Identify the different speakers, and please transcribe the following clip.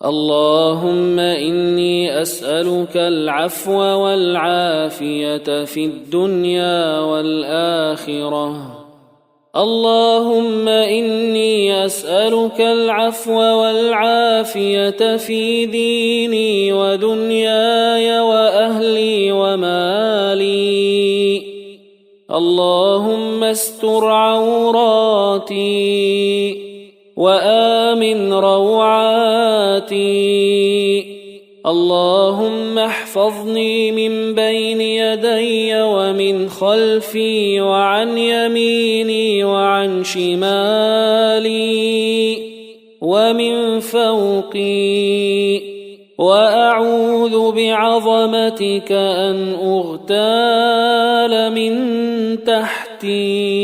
Speaker 1: اللهم إني أسألك العفو والعافية في الدنيا والآخرة. اللهم إني أسألك العفو والعافية في ديني ودنياي وأهلي ومالي. اللهم استر عوراتي وآمن روعاتي. اللهم احفظني من بين يدي ومن خلفي وعن يميني وعن شمالي ومن فوقي، وأعوذ بعظمتك أن أغتال من تحتي.